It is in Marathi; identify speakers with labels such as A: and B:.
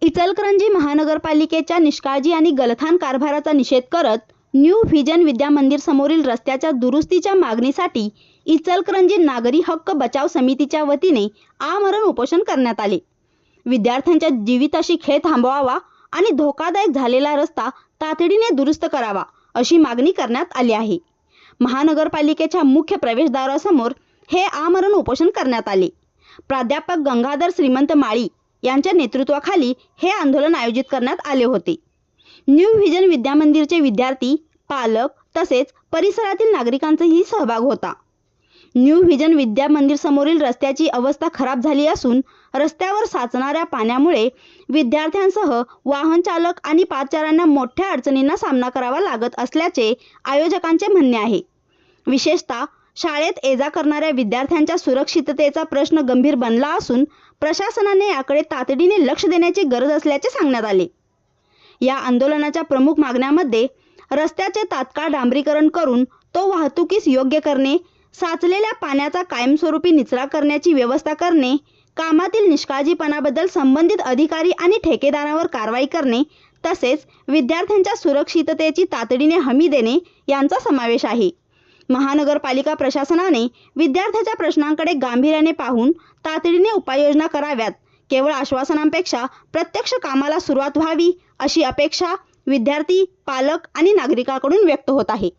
A: इचलकरंजी महानगरपालिकेच्या निष्काळजी आणि गलथान कारभाराचा निषेध करत न्यू व्हिजन विद्या मंदिर समोरील रस्त्याच्या दुरुस्तीच्या मागणीसाठी इचलकरंजी नागरी हक्क बचाव समितीच्या वतीने आमरण उपोषण करण्यात आले। विद्यार्थ्यांच्या जीविताशी खेळ थांबवावा आणि धोकादायक झालेला रस्ता तातडीने दुरुस्त करावा अशी मागणी करण्यात आली आहे। महानगरपालिकेच्या मुख्य प्रवेशद्वारासमोर हे आमरण उपोषण करण्यात आले। प्राध्यापक गंगाधर श्रीमंत माळी यांच्या नेतृत्वाखाली हे आंदोलन आयोजित करण्यात आले होते। न्यू व्हिजन विद्या मंदिरचे विद्यार्थी, पालक तसेच परिसरातील नागरिकांचाही सहभाग होता। न्यू व्हिजन विद्या मंदिर समोरील रस्त्याची अवस्था खराब झाली असून रस्त्यावर साचणाऱ्या पाण्यामुळे विद्यार्थ्यांसह वाहन चालक आणि पादचाऱ्यांना मोठ्या अडचणींना सामना करावा लागत असल्याचे आयोजकांचे म्हणणे आहे। विशेषतः शाळेत ये-जा करणाऱ्या विद्यार्थ्यांच्या सुरक्षिततेचा प्रश्न गंभीर बनला असून प्रशासनाने याकडे तातडीने लक्ष देण्याची गरज असल्याचे सांगण्यात आले। या आंदोलनाच्या प्रमुख मागण्यांमध्ये रस्त्याचे तात्काळ डांबरीकरण करून तो वाहतुकीस योग्य करणे, साचलेल्या पाण्याचा कायमस्वरूपी निचरा करण्याची व्यवस्था करणे, कामातील निष्काळजीपणाबद्दल संबंधित अधिकारी आणि ठेकेदारांवर कारवाई करणे तसेच विद्यार्थ्यांच्या सुरक्षिततेची तातडीने हमी देणे यांचा समावेश आहे। महानगरपालिका प्रशासनाने विद्यार्थ्यांच्या प्रश्नांकडे गांभीर्याने पाहून तातडीने उपाययोजना कराव्यात। केवळ आश्वासनांपेक्षा प्रत्यक्ष कामाला सुरुवात व्हावी अशी अपेक्षा विद्यार्थी, पालक आणि नागरिकांकडून व्यक्त होत आहे।